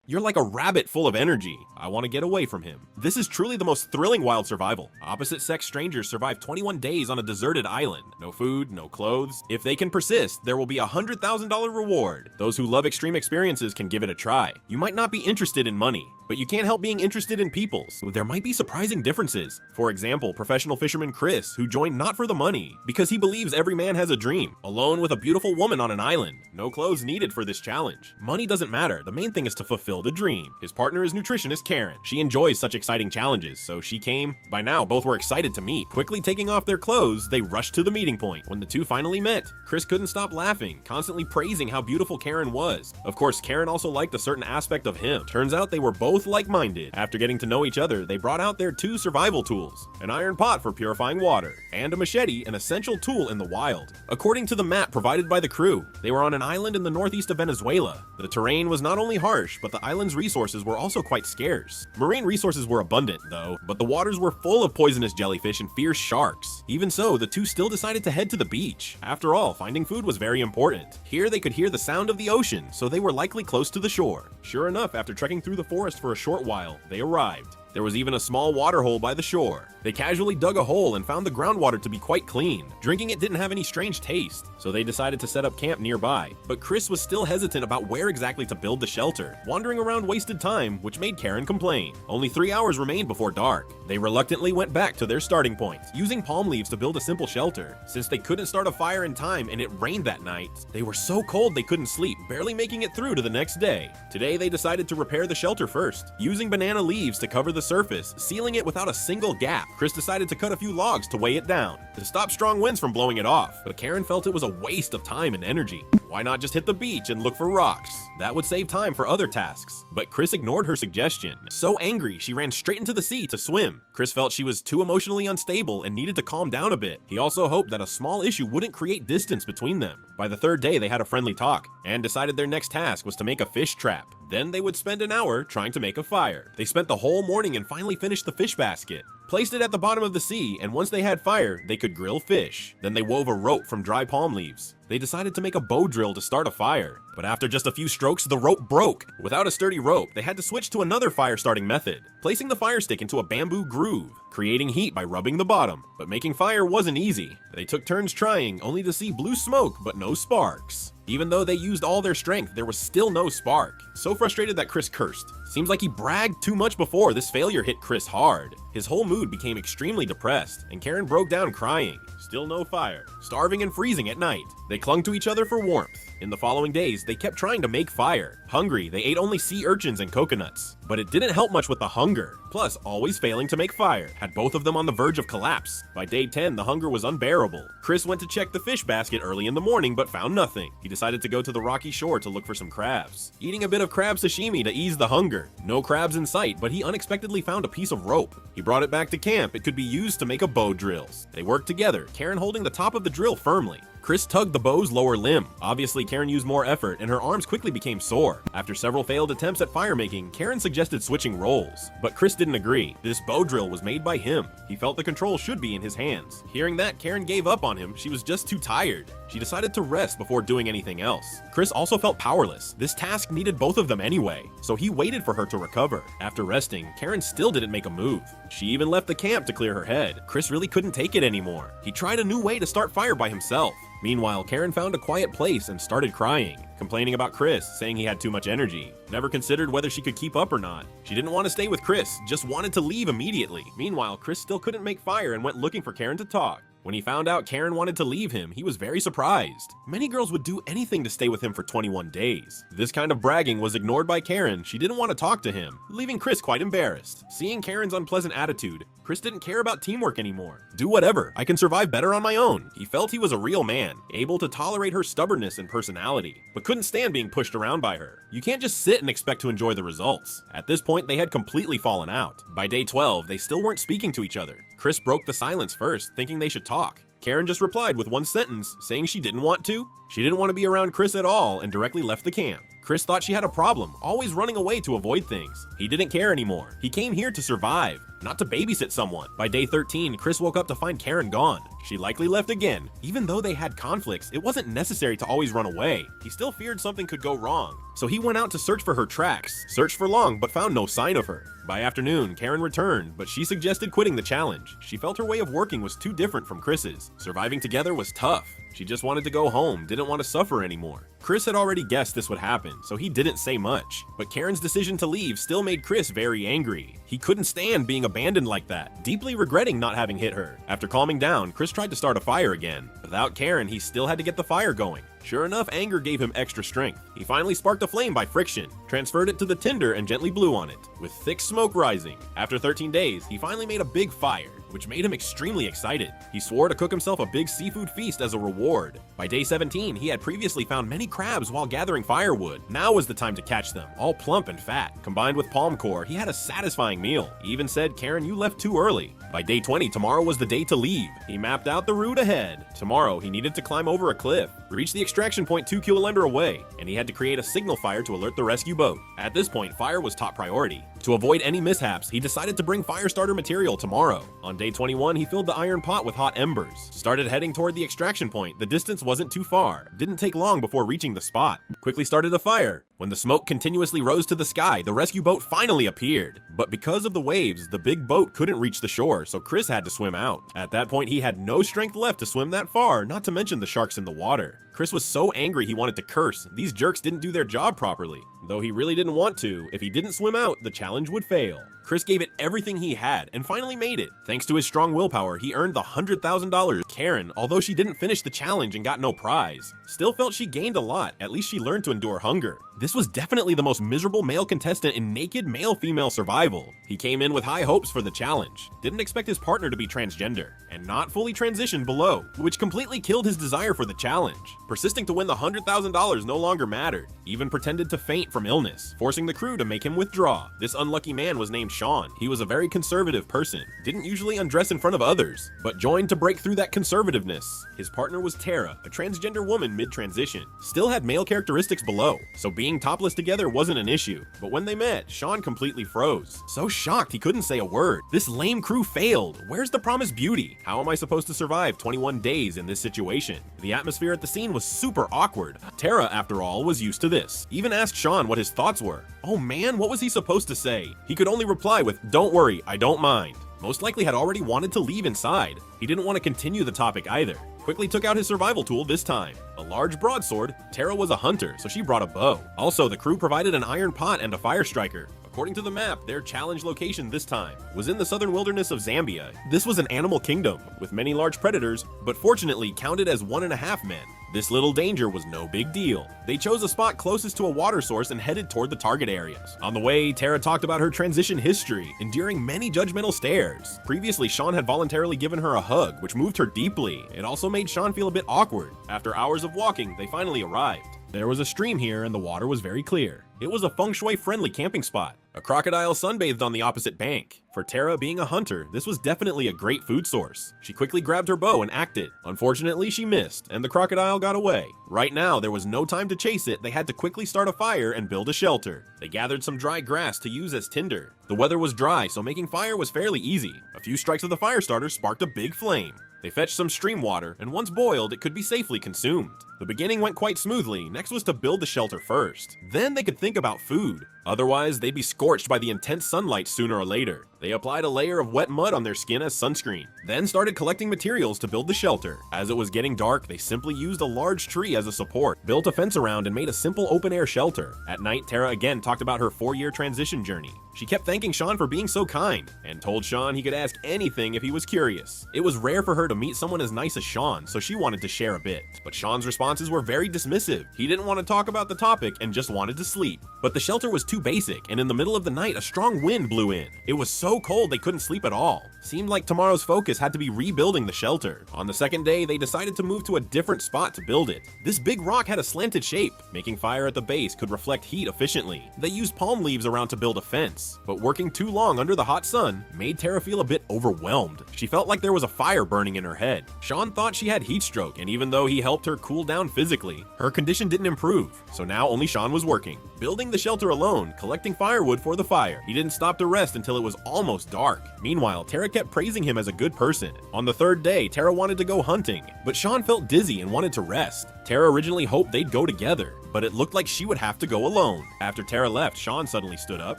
You're like a rabbit full of energy. I want to get away from him. This is truly the most thrilling wild survival. Opposite-sex strangers survive 21 days on a deserted island. No food, no clothes. If they can persist, there will be a $100,000 reward. Those who love extreme experiences can give it a try. You might not be interested in money, but you can't help being interested in people. So there might be surprising differences. For example, professional fisherman Chris, who joined not for the money, because he believes every man has a dream. Alone with a beautiful woman on an island. No clothes needed for this challenge. Money doesn't matter. The main thing is to fulfill the dream. His partner is nutritionist Karen. She enjoys such exciting challenges, so she came. By now, both were excited to meet. Quickly taking off their clothes, they rushed to the meeting point. When the two finally met, Chris couldn't stop laughing, constantly praising how beautiful Karen was. Of course, Karen also liked a certain aspect of him. Turns out they were both like-minded. After getting to know each other, they brought out their two survival tools, an iron pot for purifying water, and a machete, an essential tool in the wild. According to the map provided by the crew, they were on an island in the northeast of Venezuela. The terrain was not only harsh, but the island's resources were also quite scarce. Marine resources were abundant, though, but the waters were full of poisonous jellyfish and fierce sharks. Even so, the two still decided to head to the beach. After all, finding food was very important. Here they could hear the sound of the ocean, so they were likely close to the shore. Sure enough, after trekking through the forest for a short while, they arrived. There was even a small water hole by the shore. They casually dug a hole and found the groundwater to be quite clean. Drinking it didn't have any strange taste, so they decided to set up camp nearby. But Chris was still hesitant about where exactly to build the shelter. Wandering around wasted time, which made Karen complain. Only 3 hours remained before dark. They reluctantly went back to their starting point, using palm leaves to build a simple shelter. Since they couldn't start a fire in time and it rained that night, they were so cold they couldn't sleep, barely making it through to the next day. Today they decided to repair the shelter first, using banana leaves to cover the surface, sealing it without a single gap. Chris decided to cut a few logs to weigh it down, to stop strong winds from blowing it off, but Karen felt it was a waste of time and energy. Why not just hit the beach and look for rocks? That would save time for other tasks. But Chris ignored her suggestion. So angry, she ran straight into the sea to swim. Chris felt she was too emotionally unstable and needed to calm down a bit. He also hoped that a small issue wouldn't create distance between them. By the third day, they had a friendly talk and decided their next task was to make a fish trap. Then they would spend an hour trying to make a fire. They spent the whole morning and finally finished the fish basket. Placed it at the bottom of the sea, and once they had fire, they could grill fish. Then they wove a rope from dry palm leaves. They decided to make a bow drill to start a fire, but after just a few strokes, the rope broke. Without a sturdy rope, they had to switch to another fire-starting method, placing the fire stick into a bamboo groove, creating heat by rubbing the bottom. But making fire wasn't easy. They took turns trying, only to see blue smoke but no sparks. Even though they used all their strength, there was still no spark. So frustrated that Chris cursed. Seems like he bragged too much before. This failure hit Chris hard. His whole mood became extremely depressed, and Karen broke down crying. Still no fire. Starving and freezing at night. They clung to each other for warmth. In the following days, they kept trying to make fire. Hungry, they ate only sea urchins and coconuts. But it didn't help much with the hunger. Plus, always failing to make fire had both of them on the verge of collapse. By day 10, the hunger was unbearable. Chris went to check the fish basket early in the morning but found nothing. He decided to go to the rocky shore to look for some crabs. Eating a bit of crab sashimi to ease the hunger. No crabs in sight, but he unexpectedly found a piece of rope. He brought it back to camp. It could be used to make a bow drills. They worked together, Karen holding the top of the drill firmly. Chris tugged the bow's lower limb. Obviously, Karen used more effort, and her arms quickly became sore. After several failed attempts at firemaking, Karen suggested switching roles. But Chris didn't agree. This bow drill was made by him. He felt the control should be in his hands. Hearing that, Karen gave up on him. She was just too tired. She decided to rest before doing anything else. Chris also felt powerless. This task needed both of them anyway, so he waited for her to recover. After resting, Karen still didn't make a move. She even left the camp to clear her head. Chris really couldn't take it anymore. He tried a new way to start fire by himself. Meanwhile, Karen found a quiet place and started crying, complaining about Chris, saying he had too much energy. Never considered whether she could keep up or not. She didn't want to stay with Chris, just wanted to leave immediately. Meanwhile, Chris still couldn't make fire and went looking for Karen to talk. When he found out Karen wanted to leave him, he was very surprised. Many girls would do anything to stay with him for 21 days. This kind of bragging was ignored by Karen. She didn't want to talk to him, leaving Chris quite embarrassed. Seeing Karen's unpleasant attitude, Chris didn't care about teamwork anymore. Do whatever, I can survive better on my own. He felt he was a real man, able to tolerate her stubbornness and personality, but couldn't stand being pushed around by her. You can't just sit and expect to enjoy the results. At this point, they had completely fallen out. By day 12, they still weren't speaking to each other. Chris broke the silence first, thinking they should talk. Karen just replied with one sentence, saying she didn't want to. She didn't want to be around Chris at all and directly left the camp. Chris thought she had a problem, always running away to avoid things. He didn't care anymore. He came here to survive, not to babysit someone. By day 13, Chris woke up to find Karen gone. She likely left again. Even though they had conflicts, it wasn't necessary to always run away. He still feared something could go wrong. So he went out to search for her tracks, searched for long but found no sign of her. By afternoon, Karen returned, but she suggested quitting the challenge. She felt her way of working was too different from Chris's. Surviving together was tough. She just wanted to go home, didn't want to suffer anymore. Chris had already guessed this would happen, so he didn't say much. But Karen's decision to leave still made Chris very angry. He couldn't stand being abandoned like that, deeply regretting not having hit her. After calming down, Chris tried to start a fire again. Without Karen, he still had to get the fire going. Sure enough, anger gave him extra strength. He finally sparked a flame by friction, transferred it to the tinder and gently blew on it, with thick smoke rising. After 13 days, he finally made a big fire, which made him extremely excited. He swore to cook himself a big seafood feast as a reward. By day 17, he had previously found many crabs while gathering firewood. Now was the time to catch them, all plump and fat. Combined with palm core, he had a satisfying meal. He even said, "Karen, you left too early." By day 20, tomorrow was the day to leave. He mapped out the route ahead. Tomorrow, he needed to climb over a cliff, reach the extraction point 2 km away, and he had to create a signal fire to alert the rescue boat. At this point, fire was top priority. To avoid any mishaps, he decided to bring fire starter material tomorrow. On day 21, he filled the iron pot with hot embers, started heading toward the extraction point. The distance wasn't too far. Didn't take long before reaching the spot. Quickly started a fire. When the smoke continuously rose to the sky, the rescue boat finally appeared. But because of the waves, the big boat couldn't reach the shore, so Chris had to swim out. At that point, he had no strength left to swim that far, not to mention the sharks in the water. Chris was so angry he wanted to curse. These jerks didn't do their job properly. Though he really didn't want to, if he didn't swim out, the challenge would fail. Chris gave it everything he had and finally made it. Thanks to his strong willpower, he earned the $100,000. Karen, although she didn't finish the challenge and got no prize, still felt she gained a lot. At least she learned to endure hunger. This was definitely the most miserable male contestant in naked male-female survival. He came in with high hopes for the challenge, didn't expect his partner to be transgender, and not fully transitioned below, which completely killed his desire for the challenge. Persisting to win the $100,000 no longer mattered, even pretended to faint from illness, forcing the crew to make him withdraw. This unlucky man was named Sean. He was a very conservative person, didn't usually undress in front of others, but joined to break through that conservativeness. His partner was Tara, a transgender woman mid-transition, still had male characteristics below, so being topless together wasn't an issue. But when they met, Sean completely froze. So shocked he couldn't say a word. This lame crew failed. Where's the promised beauty? How am I supposed to survive 21 days in this situation? The atmosphere at the scene was super awkward. Tara, after all, was used to this. Even asked Sean what his thoughts were. Oh man, what was he supposed to say? He could only reply with, "Don't worry, I don't mind." Most likely had already wanted to leave inside. He didn't want to continue the topic either. Quickly took out his survival tool this time, a large broadsword. Tara was a hunter, so she brought a bow. Also, the crew provided an iron pot and a fire striker. According to the map, their challenge location this time was in the southern wilderness of Zambia. This was an animal kingdom with many large predators, but fortunately counted as 1.5 men. This little danger was no big deal. They chose a spot closest to a water source and headed toward the target areas. On the way, Tara talked about her transition history, enduring many judgmental stares. Previously, Sean had voluntarily given her a hug, which moved her deeply. It also made Sean feel a bit awkward. After hours of walking, they finally arrived. There was a stream here and the water was very clear. It was a feng shui-friendly camping spot. A crocodile sunbathed on the opposite bank. For Tara, being a hunter, this was definitely a great food source. She quickly grabbed her bow and acted. Unfortunately, she missed, and the crocodile got away. Right now, there was no time to chase it. They had to quickly start a fire and build a shelter. They gathered some dry grass to use as tinder. The weather was dry, so making fire was fairly easy. A few strikes of the fire starter sparked a big flame. They fetched some stream water, and once boiled, it could be safely consumed. The beginning went quite smoothly. Next was to build the shelter first. Then they could think about food. Otherwise, they'd be scorched by the intense sunlight sooner or later. They applied a layer of wet mud on their skin as sunscreen, then started collecting materials to build the shelter. As it was getting dark, they simply used a large tree as a support, built a fence around, and made a simple open-air shelter. At night, Tara again talked about her 4-year transition journey. She kept thanking Sean for being so kind, and told Sean he could ask anything if he was curious. It was rare for her to meet someone as nice as Sean, so she wanted to share a bit. But Sean's responses were very dismissive. He didn't want to talk about the topic and just wanted to sleep. But the shelter was too basic, and in the middle of the night, a strong wind blew in. It was so cold they couldn't sleep at all. Seemed like tomorrow's focus had to be rebuilding the shelter. On the second day, they decided to move to a different spot to build it. This big rock had a slanted shape. Making fire at the base could reflect heat efficiently. They used palm leaves around to build a fence, but working too long under the hot sun made Tara feel a bit overwhelmed. She felt like there was a fire burning in her head. Sean thought she had heat stroke, and even though he helped her cool down physically, her condition didn't improve, so now only Sean was working. Building the shelter alone alone, collecting firewood for the fire. He didn't stop to rest until it was almost dark. Meanwhile, Tara kept praising him as a good person. On the third day, Tara wanted to go hunting, but Sean felt dizzy and wanted to rest. Tara originally hoped they'd go together, but it looked like she would have to go alone. After Tara left, Sean suddenly stood up,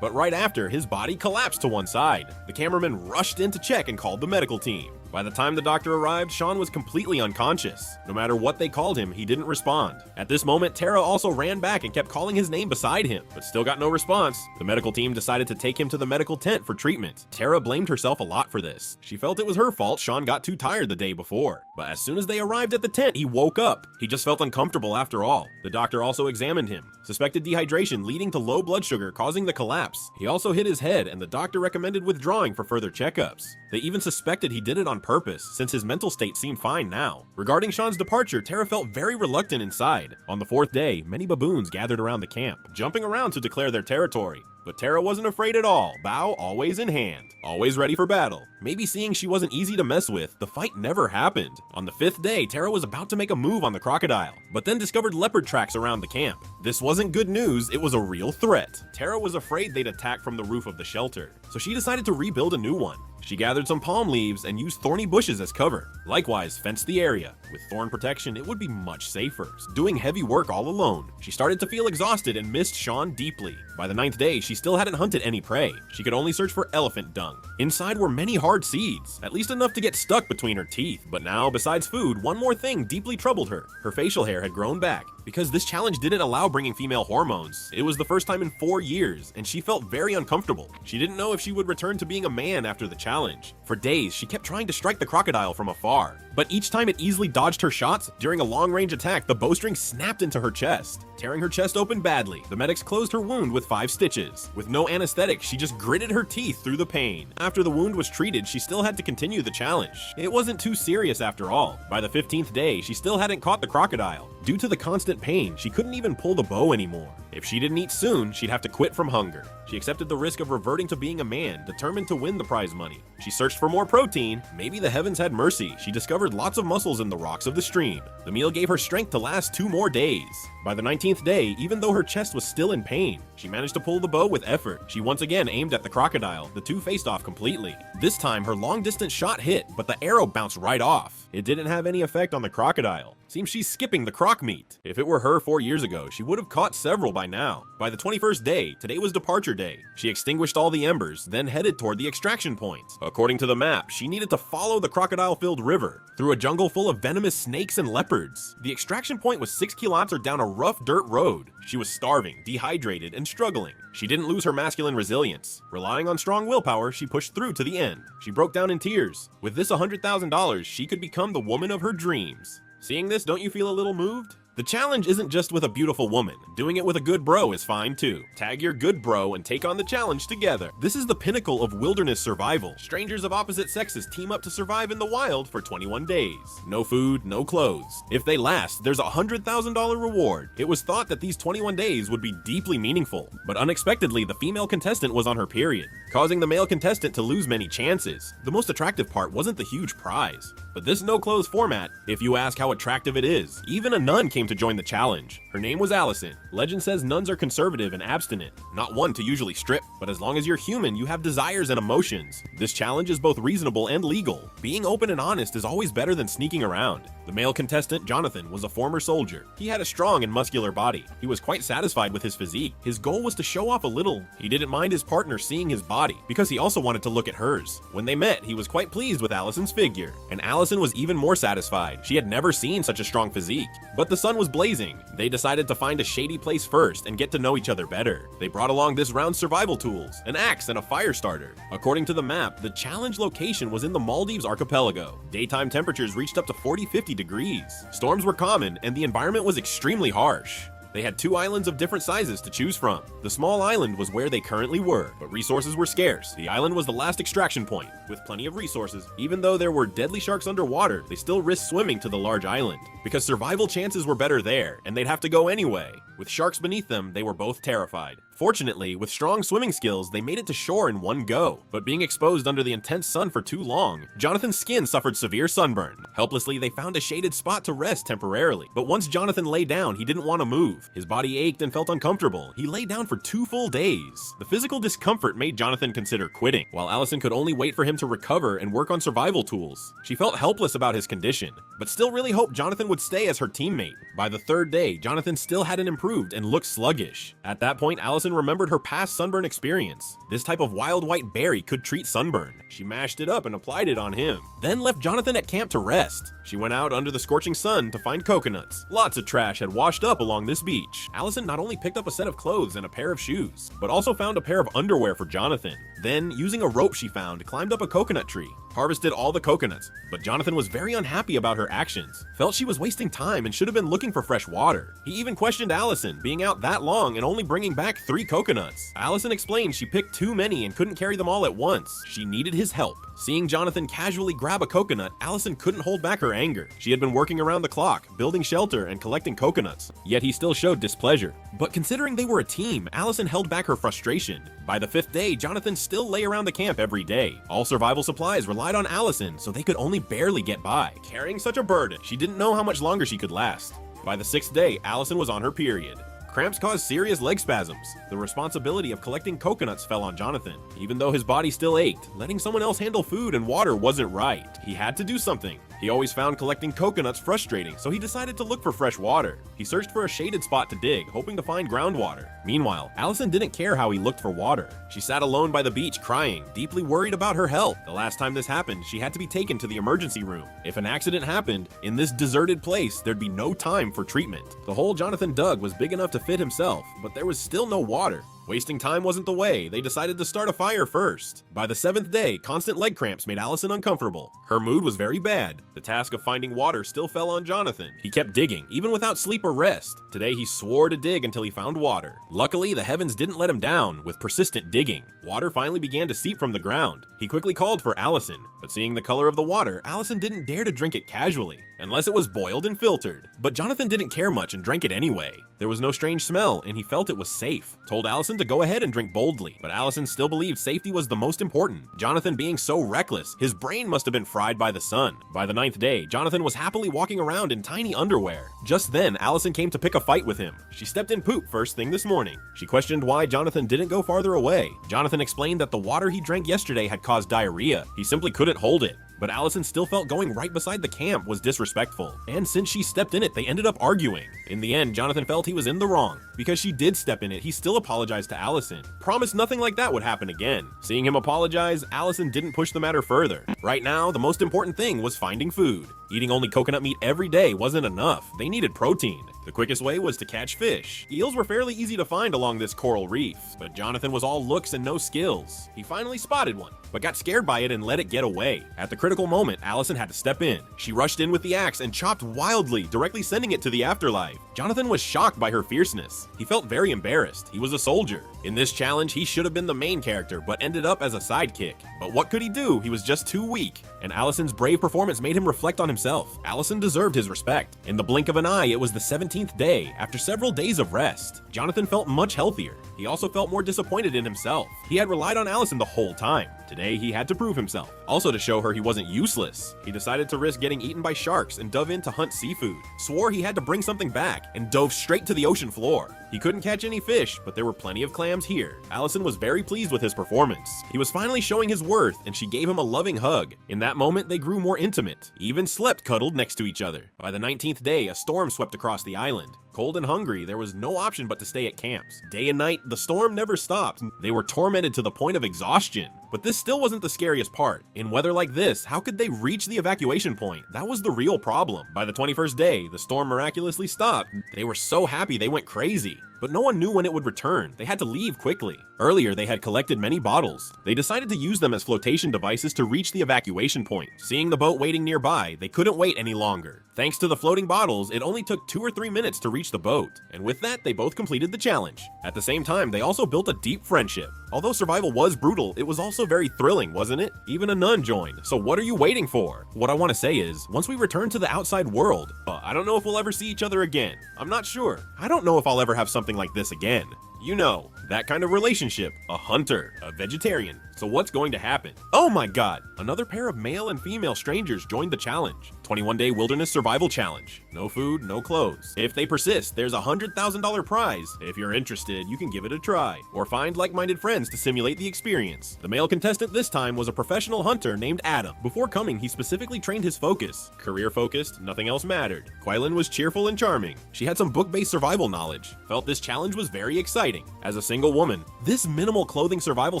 but right after, his body collapsed to one side. The cameraman rushed in to check and called the medical team. By the time the doctor arrived, Sean was completely unconscious. No matter what they called him, he didn't respond. At this moment, Tara also ran back and kept calling his name beside him, but still got no response. The medical team decided to take him to the medical tent for treatment. Tara blamed herself a lot for this. She felt it was her fault Sean got too tired the day before. But as soon as they arrived at the tent, he woke up. He just felt uncomfortable after all. The doctor also examined him. Suspected dehydration leading to low blood sugar causing the collapse. He also hit his head, and the doctor recommended withdrawing for further checkups. They even suspected he did it on purpose, since his mental state seemed fine now. Regarding Sean's departure, Tara felt very reluctant inside. On the fourth day, many baboons gathered around the camp, jumping around to declare their territory. But Tara wasn't afraid at all, bow always in hand, always ready for battle. Maybe seeing she wasn't easy to mess with, the fight never happened. On the fifth day, Tara was about to make a move on the crocodile, but then discovered leopard tracks around the camp. This wasn't good news, it was a real threat. Tara was afraid they'd attack from the roof of the shelter, so she decided to rebuild a new one. She gathered some palm leaves and used thorny bushes as cover. Likewise, fenced the area. With thorn protection, it would be much safer. Doing heavy work all alone, she started to feel exhausted and missed Sean deeply. By the 9th day, she still hadn't hunted any prey. She could only search for elephant dung. Inside were many hard seeds, at least enough to get stuck between her teeth. But now, besides food, one more thing deeply troubled her. Her facial hair had grown back. Because this challenge didn't allow bringing female hormones. It was the first time in 4 years, and she felt very uncomfortable. She didn't know if she would return to being a man after the challenge. For days, she kept trying to strike the crocodile from afar. But each time it easily dodged her shots, during a long-range attack, the bowstring snapped into her chest, tearing her chest open badly. The medics closed her wound with 5 stitches. With no anesthetic, she just gritted her teeth through the pain. After the wound was treated, she still had to continue the challenge. It wasn't too serious after all. By the 15th day, she still hadn't caught the crocodile. Due to the constant pain, she couldn't even pull the bow anymore. If she didn't eat soon, she'd have to quit from hunger. She accepted the risk of reverting to being a man, determined to win the prize money. She searched for more protein. Maybe the heavens had mercy. She discovered lots of mussels in the rocks of the stream. The meal gave her strength to last 2 more days. By the 19th day, even though her chest was still in pain, she managed to pull the bow with effort. She once again aimed at the crocodile. The two faced off completely. This time, her long-distance shot hit, but the arrow bounced right off. It didn't have any effect on the crocodile. Seems she's skipping the croc meat. If it were her 4 years ago, she would have caught several by now. By the 21st day, today was departure day. She extinguished all the embers, then headed toward the extraction point. According to the map, she needed to follow the crocodile-filled river, through a jungle full of venomous snakes and leopards. The extraction point was 6 kilometers down a rough dirt road. She was starving, dehydrated, and struggling. She didn't lose her masculine resilience. Relying on strong willpower, she pushed through to the end. She broke down in tears. With this $100,000, she could become the woman of her dreams. Seeing this, don't you feel a little moved? The challenge isn't just with a beautiful woman. Doing it with a good bro is fine too. Tag your good bro and take on the challenge together. This is the pinnacle of wilderness survival. Strangers of opposite sexes team up to survive in the wild for 21 days. No food, no clothes. If they last, there's a $100,000 reward. It was thought that these 21 days would be deeply meaningful, but unexpectedly the female contestant was on her period, causing the male contestant to lose many chances. The most attractive part wasn't the huge prize, but this no-clothes format, if you ask how attractive it is. Even a nun came to join the challenge. Her name was Allison. Legend says nuns are conservative and abstinent, not one to usually strip, but as long as you're human, you have desires and emotions. This challenge is both reasonable and legal. Being open and honest is always better than sneaking around. The male contestant, Jonathan, was a former soldier. He had a strong and muscular body. He was quite satisfied with his physique. His goal was to show off a little. He didn't mind his partner seeing his body, because he also wanted to look at hers. When they met, he was quite pleased with Allison's figure, and Allison was even more satisfied. She had never seen such a strong physique. But the sun was blazing. They decided to find a shady place first and get to know each other better. They brought along this round's survival tools, an axe and a fire starter. According to the map, the challenge location was in the Maldives archipelago. Daytime temperatures reached up to 40-50 degrees. Storms were common and the environment was extremely harsh. They had 2 islands of different sizes to choose from. The small island was where they currently were, but resources were scarce. The island was the last extraction point. With plenty of resources, even though there were deadly sharks underwater, they still risked swimming to the large island, because survival chances were better there, and they'd have to go anyway. With sharks beneath them, they were both terrified. Fortunately, with strong swimming skills, they made it to shore in one go. But being exposed under the intense sun for too long, Jonathan's skin suffered severe sunburn. Helplessly, they found a shaded spot to rest temporarily. But once Jonathan lay down, he didn't want to move. His body ached and felt uncomfortable. He lay down for 2 full days. The physical discomfort made Jonathan consider quitting, while Allison could only wait for him to recover and work on survival tools. She felt helpless about his condition, but still really hoped Jonathan would stay as her teammate. By the 3rd day, Jonathan still hadn't improved and looked sluggish. At that point, Allison remembered her past sunburn experience. This type of wild white berry could treat sunburn. She mashed it up and applied it on him, then left Jonathan at camp to rest. She went out under the scorching sun to find coconuts. Lots of trash had washed up along this beach. Allison not only picked up a set of clothes and a pair of shoes, but also found a pair of underwear for Jonathan. Then, using a rope she found, climbed up a coconut tree, harvested all the coconuts, but Jonathan was very unhappy about her actions, felt she was wasting time and should have been looking for fresh water. He even questioned Allison, being out that long and only bringing back 3 coconuts. Allison explained she picked too many and couldn't carry them all at once. She needed his help. Seeing Jonathan casually grab a coconut, Allison couldn't hold back her anger. She had been working around the clock, building shelter and collecting coconuts, yet he still showed displeasure. But considering they were a team, Allison held back her frustration. By the 5th day, Jonathan still lay around the camp every day. All survival supplies relied on Allison, so they could only barely get by. Carrying such a burden, she didn't know how much longer she could last. By the 6th day, Allison was on her period. Cramps caused serious leg spasms. The responsibility of collecting coconuts fell on Jonathan. Even though his body still ached, letting someone else handle food and water wasn't right. He had to do something. He always found collecting coconuts frustrating, so he decided to look for fresh water. He searched for a shaded spot to dig, hoping to find groundwater. Meanwhile, Allison didn't care how he looked for water. She sat alone by the beach crying, deeply worried about her health. The last time this happened, she had to be taken to the emergency room. If an accident happened, in this deserted place, there'd be no time for treatment. The hole Jonathan dug was big enough to fit himself, but there was still no water. Wasting time wasn't the way. They decided to start a fire first. By the 7th day, constant leg cramps made Allison uncomfortable. Her mood was very bad. The task of finding water still fell on Jonathan. He kept digging, even without sleep or rest. Today, he swore to dig until he found water. Luckily, the heavens didn't let him down with persistent digging. Water finally began to seep from the ground. He quickly called for Allison, but seeing the color of the water, Allison didn't dare to drink it casually, unless it was boiled and filtered. But Jonathan didn't care much and drank it anyway. There was no strange smell, and he felt it was safe. Told Allison to go ahead and drink boldly, but Allison still believed safety was the most important. Jonathan being so reckless, his brain must have been fried by the sun. By the 9th day, Jonathan was happily walking around in tiny underwear. Just then, Allison came to pick a fight with him. She stepped in poop first thing this morning. She questioned why Jonathan didn't go farther away. Jonathan explained that the water he drank yesterday had caused diarrhea. He simply couldn't hold it. But Allison still felt going right beside the camp was disrespectful, and since she stepped in it, they ended up arguing. In the end, Jonathan felt he was in the wrong. Because she did step in it, he still apologized to Allison. Promised nothing like that would happen again. Seeing him apologize, Allison didn't push the matter further. Right now, the most important thing was finding food. Eating only coconut meat every day wasn't enough. They needed protein. The quickest way was to catch fish. Eels were fairly easy to find along this coral reef, but Jonathan was all looks and no skills. He finally spotted one, but got scared by it and let it get away. At the critical moment, Allison had to step in. She rushed in with the axe and chopped wildly, directly sending it to the afterlife. Jonathan was shocked by her fierceness. He felt very embarrassed. He was a soldier. In this challenge, he should have been the main character, but ended up as a sidekick. But what could he do? He was just too weak. And Allison's brave performance made him reflect on himself. Allison deserved his respect. In the blink of an eye, it was the 17th day, after several days of rest. Jonathan felt much healthier. He also felt more disappointed in himself. He had relied on Allison the whole time. Today, he had to prove himself. Also to show her he wasn't useless. He decided to risk getting eaten by sharks and dove in to hunt seafood. Swore he had to bring something back and dove straight to the ocean floor. He couldn't catch any fish, but there were plenty of clams here. Allison was very pleased with his performance. He was finally showing his worth, and she gave him a loving hug. In that moment, they grew more intimate, even slept cuddled next to each other. By the 19th day, a storm swept across the island. Cold and hungry, there was no option but to stay at camps. Day and night, the storm never stopped. They were tormented to the point of exhaustion. But this still wasn't the scariest part. In weather like this, how could they reach the evacuation point? That was the real problem. By the 21st day, the storm miraculously stopped. They were so happy they went crazy. But no one knew when it would return. They had to leave quickly. Earlier, they had collected many bottles. They decided to use them as flotation devices to reach the evacuation point. Seeing the boat waiting nearby, they couldn't wait any longer. Thanks to the floating bottles, it only took 2 or 3 minutes to reach the boat. And with that, they both completed the challenge. At the same time, they also built a deep friendship. Although survival was brutal, it was also very thrilling, wasn't it? Even a nun joined, so what are you waiting for? What I want to say is, once we return to the outside world, I don't know if we'll ever see each other again. I'm not sure. I don't know if I'll ever have something like this again. You know, that kind of relationship, a hunter, a vegetarian. So what's going to happen? Oh my god! Another pair of male and female strangers joined the challenge. 21-day wilderness survival challenge. No food, no clothes. If they persist, there's a $100,000 prize. If you're interested, you can give it a try. Or find like-minded friends to simulate the experience. The male contestant this time was a professional hunter named Adam. Before coming, he specifically trained his focus. Career-focused, nothing else mattered. Quaylin was cheerful and charming. She had some book-based survival knowledge. Felt this challenge was very exciting. As a single woman, this minimal clothing survival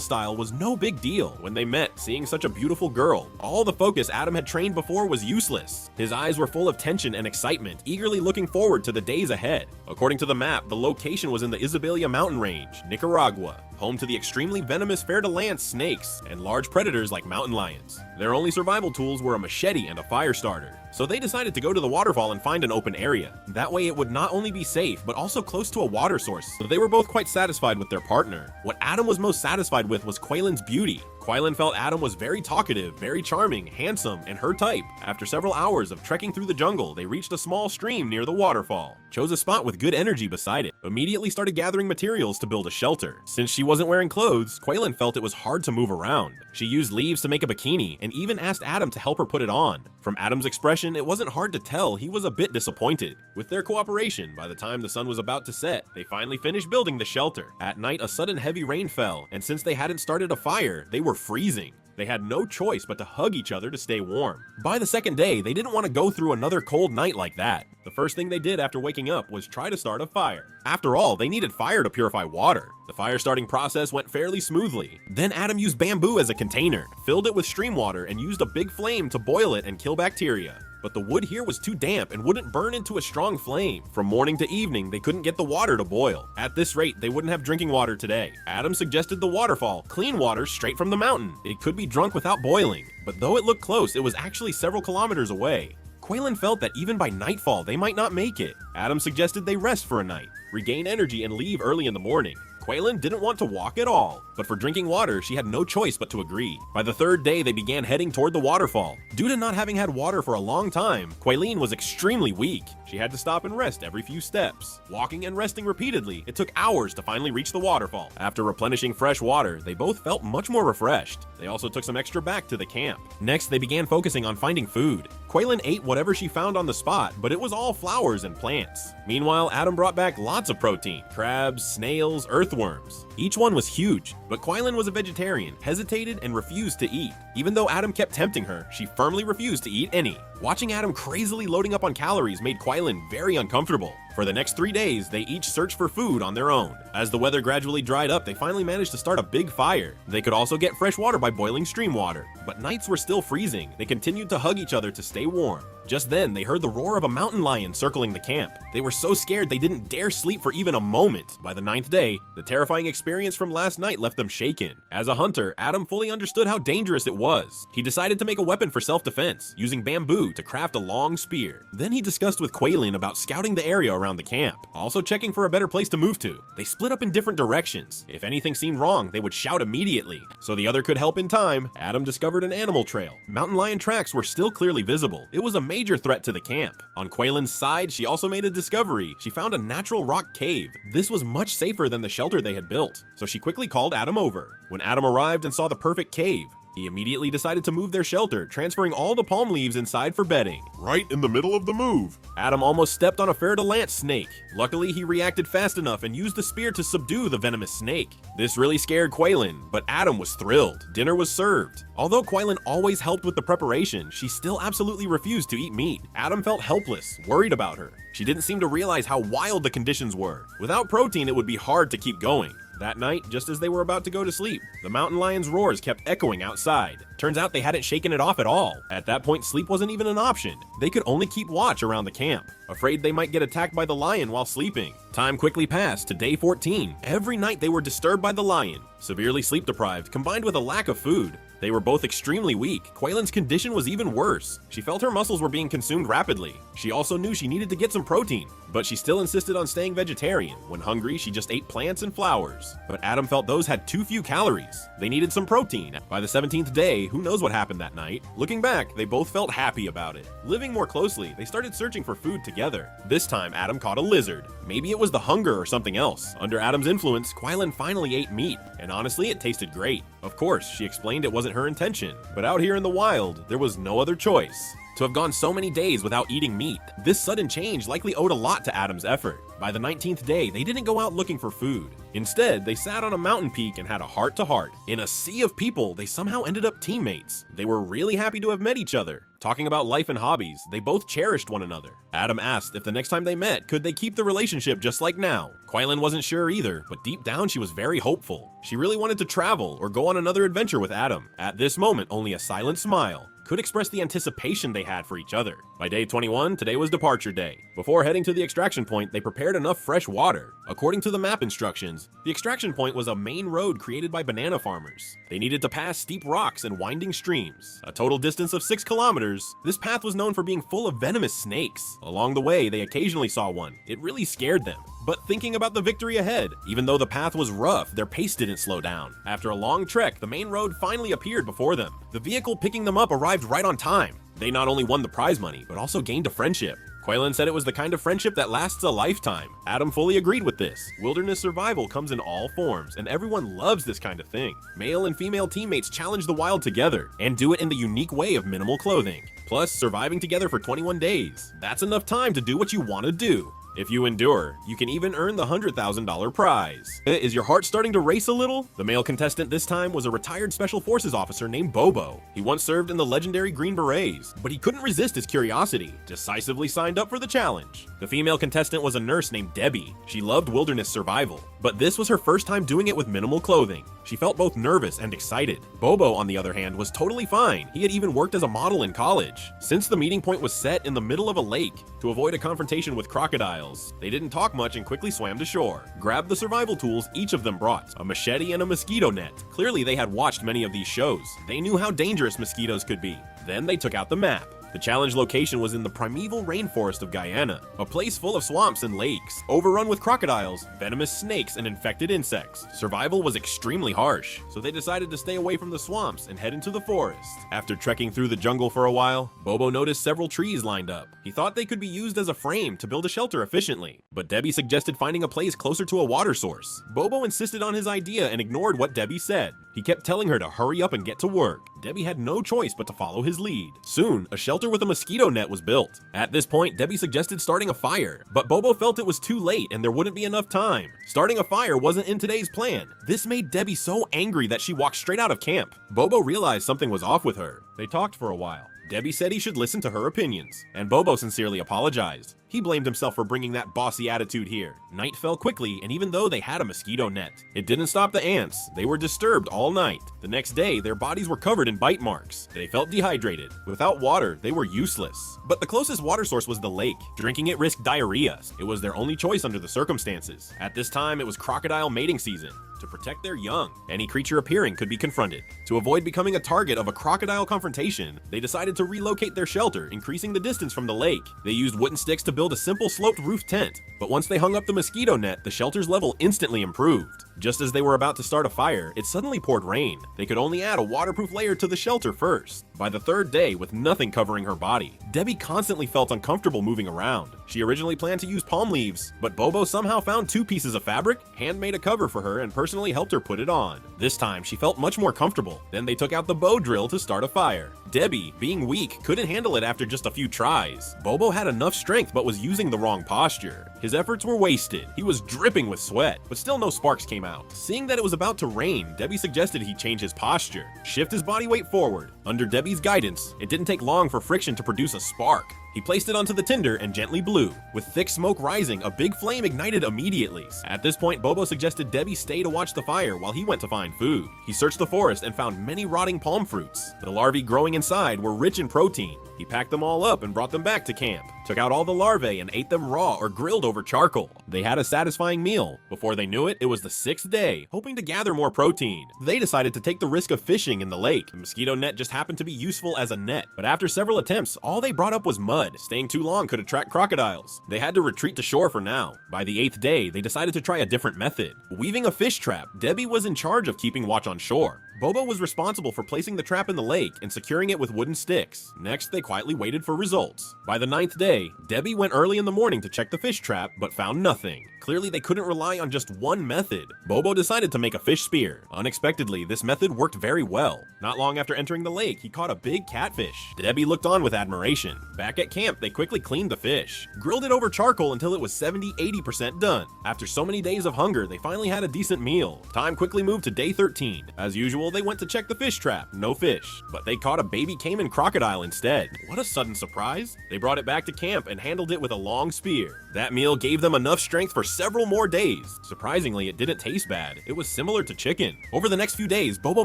style was no big deal. When they met, seeing such a beautiful girl, all the focus Adam had trained before was useless. His eyes were full of tension and excitement, eagerly looking forward to the days ahead. According to the map, the location was in the Isabela mountain range, Nicaragua, home to the extremely venomous fer-de-lance snakes and large predators like mountain lions. Their only survival tools were a machete and a fire starter, so they decided to go to the waterfall and find an open area. That way it would not only be safe, but also close to a water source, so they were both quite satisfied with their partner. What Adam was most satisfied with was Quaylin's beauty. Quaylin felt Adam was very talkative, very charming, handsome, and her type. After several hours of trekking through the jungle, they reached a small stream near the waterfall. Chose a spot with good energy beside it. Immediately started gathering materials to build a shelter. Since she wasn't wearing clothes, Quaylin felt it was hard to move around. She used leaves to make a bikini and even asked Adam to help her put it on. From Adam's expression, it wasn't hard to tell he was a bit disappointed. With their cooperation, by the time the sun was about to set, they finally finished building the shelter. At night, a sudden heavy rain fell, and since they hadn't started a fire, they were freezing. They had no choice but to hug each other to stay warm. By the second day, they didn't want to go through another cold night like that. The first thing they did after waking up was try to start a fire. After all, they needed fire to purify water. The fire starting process went fairly smoothly. Then Adam used bamboo as a container, filled it with stream water, and used a big flame to boil it and kill bacteria. But the wood here was too damp and wouldn't burn into a strong flame. From morning to evening, they couldn't get the water to boil. At this rate, they wouldn't have drinking water today. Adam suggested the waterfall, clean water straight from the mountain. It could be drunk without boiling. But though it looked close, it was actually several kilometers away. Quaylin felt that even by nightfall, they might not make it. Adam suggested they rest for a night, regain energy, and leave early in the morning. Quaylin didn't want to walk at all, but for drinking water, she had no choice but to agree. By the third day, they began heading toward the waterfall. Due to not having had water for a long time, Quaylin was extremely weak. She had to stop and rest every few steps. Walking and resting repeatedly, it took hours to finally reach the waterfall. After replenishing fresh water, they both felt much more refreshed. They also took some extra back to the camp. Next, they began focusing on finding food. Quaylin ate whatever she found on the spot, but it was all flowers and plants. Meanwhile, Adam brought back lots of protein: crabs, snails, earthworms. Each one was huge, but Quaylin was a vegetarian, hesitated, and refused to eat. Even though Adam kept tempting her, she firmly refused to eat any. Watching Adam crazily loading up on calories made Quaylin very uncomfortable. For the next 3 days, they each searched for food on their own. As the weather gradually dried up, they finally managed to start a big fire. They could also get fresh water by boiling stream water, but nights were still freezing. They continued to hug each other to stay warm. Just then, they heard the roar of a mountain lion circling the camp. They were so scared they didn't dare sleep for even a moment. By the 9th day, the terrifying experience from last night left them shaken. As a hunter, Adam fully understood how dangerous it was. He decided to make a weapon for self-defense, using bamboo to craft a long spear. Then he discussed with Quaylin about scouting the area around the camp, also checking for a better place to move to. They split up in different directions. If anything seemed wrong, they would shout immediately. So the other could help in time, Adam discovered an animal trail. Mountain lion tracks were still clearly visible. It was a major threat to the camp. On Quaylin's side, she also made a discovery. She found a natural rock cave. This was much safer than the shelter they had built, so she quickly called Adam over. When Adam arrived and saw the perfect cave, he immediately decided to move their shelter, transferring all the palm leaves inside for bedding. Right in the middle of the move. Adam almost stepped on a fer-de-lance snake. Luckily, he reacted fast enough and used the spear to subdue the venomous snake. This really scared Quaylin, but Adam was thrilled. Dinner was served. Although Quaylin always helped with the preparation, she still absolutely refused to eat meat. Adam felt helpless, worried about her. She didn't seem to realize how wild the conditions were. Without protein, it would be hard to keep going. That night, just as they were about to go to sleep, the mountain lion's roars kept echoing outside. Turns out they hadn't shaken it off at all. At that point, sleep wasn't even an option. They could only keep watch around the camp, afraid they might get attacked by the lion while sleeping. Time quickly passed to day 14. Every night they were disturbed by the lion, severely sleep deprived, combined with a lack of food. They were both extremely weak. Quaylen's condition was even worse. She felt her muscles were being consumed rapidly. She also knew she needed to get some protein, but she still insisted on staying vegetarian. When hungry, she just ate plants and flowers. But Adam felt those had too few calories. They needed some protein. By the 17th day, who knows what happened that night? Looking back, they both felt happy about it. Living more closely, they started searching for food together. This time, Adam caught a lizard. Maybe it was the hunger or something else. Under Adam's influence, Quaylen finally ate meat, and honestly, it tasted great. Of course, she explained it wasn't her intention, but out here in the wild, there was no other choice. To have gone so many days without eating meat, this sudden change likely owed a lot to Adam's effort. By the 19th day, they didn't go out looking for food. Instead, they sat on a mountain peak and had a heart-to-heart. In a sea of people, they somehow ended up teammates. They were really happy to have met each other. Talking about life and hobbies, they both cherished one another. Adam asked if the next time they met, could they keep the relationship just like now? Quaylen wasn't sure either, but deep down she was very hopeful. She really wanted to travel or go on another adventure with Adam. At this moment, only a silent smile could express the anticipation they had for each other. By day 21, today was departure day. Before heading to the extraction point, they prepared enough fresh water. According to the map instructions, the extraction point was a main road created by banana farmers. They needed to pass steep rocks and winding streams. A total distance of 6 kilometers, this path was known for being full of venomous snakes. Along the way, they occasionally saw one. It really scared them. But thinking about the victory ahead, even though the path was rough, their pace didn't slow down. After a long trek, the main road finally appeared before them. The vehicle picking them up arrived right on time. They not only won the prize money, but also gained a friendship. Quaylen said it was the kind of friendship that lasts a lifetime. Adam fully agreed with this. Wilderness survival comes in all forms, and everyone loves this kind of thing. Male and female teammates challenge the wild together, and do it in the unique way of minimal clothing. Plus, surviving together for 21 days. That's enough time to do what you want to do. If you endure, you can even earn the $100,000 prize. Is your heart starting to race a little? The male contestant this time was a retired Special Forces officer named Bobo. He once served in the legendary Green Berets, but he couldn't resist his curiosity, decisively signed up for the challenge. The female contestant was a nurse named Debbie. She loved wilderness survival, but this was her first time doing it with minimal clothing. She felt both nervous and excited. Bobo, on the other hand, was totally fine. He had even worked as a model in college. Since the meeting point was set in the middle of a lake, to avoid a confrontation with crocodiles, they didn't talk much and quickly swam to shore. Grabbed the survival tools each of them brought, a machete and a mosquito net. Clearly they had watched many of these shows. They knew how dangerous mosquitoes could be. Then they took out the map. The challenge location was in the primeval rainforest of Guyana, a place full of swamps and lakes, overrun with crocodiles, venomous snakes, and infected insects. Survival was extremely harsh, so they decided to stay away from the swamps and head into the forest. After trekking through the jungle for a while, Bobo noticed several trees lined up. He thought they could be used as a frame to build a shelter efficiently, but Debbie suggested finding a place closer to a water source. Bobo insisted on his idea and ignored what Debbie said. He kept telling her to hurry up and get to work. Debbie had no choice but to follow his lead. Soon, a shelter with a mosquito net was built. At this point, Debbie suggested starting a fire, but Bobo felt it was too late and there wouldn't be enough time. Starting a fire wasn't in today's plan. This made Debbie so angry that she walked straight out of camp. Bobo realized something was off with her. They talked for a while. Debbie said he should listen to her opinions, and Bobo sincerely apologized. He blamed himself for bringing that bossy attitude here. Night fell quickly, and even though they had a mosquito net, it didn't stop the ants. They were disturbed all night. The next day, their bodies were covered in bite marks. They felt dehydrated. Without water, they were useless. But the closest water source was the lake. Drinking it risked diarrhea. It was their only choice under the circumstances. At this time, it was crocodile mating season. To protect their young, any creature appearing could be confronted. To avoid becoming a target of a crocodile confrontation, they decided to relocate their shelter, increasing the distance from the lake. They used wooden sticks to build a simple sloped roof tent, but once they hung up the mosquito net, the shelter's level instantly improved. Just as they were about to start a fire, it suddenly poured rain. They could only add a waterproof layer to the shelter first. By the third day, with nothing covering her body, Debbie constantly felt uncomfortable moving around. She originally planned to use palm leaves, but Bobo somehow found 2 pieces of fabric, hand-made a cover for her, and personally helped her put it on. This time, she felt much more comfortable. Then they took out the bow drill to start a fire. Debbie, being weak, couldn't handle it after just a few tries. Bobo had enough strength but was using the wrong posture. His efforts were wasted. He was dripping with sweat, but still no sparks came out. Seeing that it was about to rain, Debbie suggested he change his posture, shift his body weight forward. Under Debbie's guidance, it didn't take long for friction to produce a spark. He placed it onto the tinder and gently blew. With thick smoke rising, a big flame ignited immediately. At this point, Bobo suggested Debbie stay to watch the fire while he went to find food. He searched the forest and found many rotting palm fruits. The larvae growing inside were rich in protein. He packed them all up and brought them back to camp, took out all the larvae and ate them raw or grilled over charcoal. They had a satisfying meal. Before they knew it, it was the 6th day. Hoping to gather more protein, they decided to take the risk of fishing in the lake. The mosquito net just happened to be useful as a net, but after several attempts, all they brought up was mud. Staying too long could attract crocodiles. They had to retreat to shore for now. By the 8th day, they decided to try a different method. Weaving a fish trap, Debbie was in charge of keeping watch on shore. Bobo was responsible for placing the trap in the lake and securing it with wooden sticks. Next, they quietly waited for results. By the 9th day, Debbie went early in the morning to check the fish trap, but found nothing. Clearly, they couldn't rely on just one method. Bobo decided to make a fish spear. Unexpectedly, this method worked very well. Not long after entering the lake, he caught a big catfish. Debbie looked on with admiration. Back at camp, they quickly cleaned the fish, grilled it over charcoal until it was 70–80% done. After so many days of hunger, they finally had a decent meal. Time quickly moved to day 13. As usual, they went to check the fish trap. No fish, but they caught a baby caiman crocodile instead. What a sudden surprise! They brought it back to camp and handled it with a long spear. That meal gave them enough strength for several more days. Surprisingly, it didn't taste bad. It was similar to chicken. Over the next few days, Bobo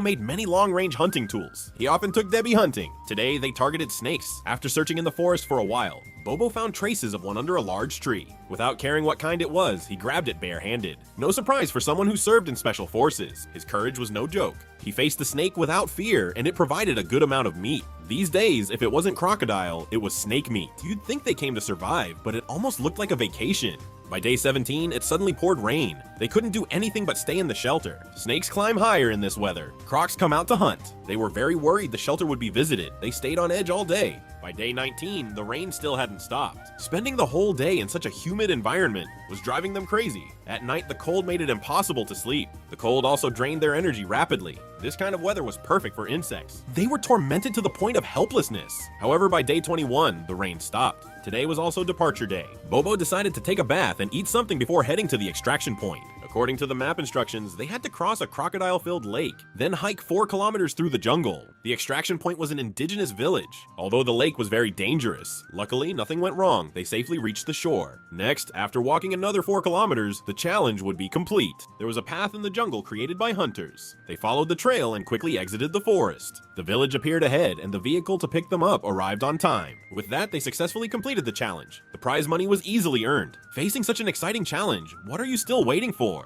made many long-range hunting tools. He often took Debbie hunting. Today, they targeted snakes. After searching in the forest for a while, Bobo found traces of one under a large tree. Without caring what kind it was, he grabbed it bare-handed. No surprise for someone who served in special forces. His courage was no joke. He faced the snake without fear, and it provided a good amount of meat. These days, if it wasn't crocodile, it was snake meat. You'd think they came to survive, but it almost looked like a vacation. By day 17, it suddenly poured rain. They couldn't do anything but stay in the shelter. Snakes climb higher in this weather. Crocs come out to hunt. They were very worried the shelter would be visited. They stayed on edge all day. By day 19, the rain still hadn't stopped. Spending the whole day in such a humid environment was driving them crazy. At night, the cold made it impossible to sleep. The cold also drained their energy rapidly. This kind of weather was perfect for insects. They were tormented to the point of helplessness. However, by day 21, the rain stopped. Today was also departure day. Bobo decided to take a bath and eat something before heading to the extraction point. According to the map instructions, they had to cross a crocodile-filled lake, then hike 4 kilometers through the jungle. The extraction point was an indigenous village. Although the lake was very dangerous, luckily nothing went wrong. They safely reached the shore. Next, after walking another 4 kilometers, the challenge would be complete. There was a path in the jungle created by hunters. They followed the trail and quickly exited the forest. The village appeared ahead, and the vehicle to pick them up arrived on time. With that, they successfully completed the challenge. The prize money was easily earned. Facing such an exciting challenge, what are you still waiting for?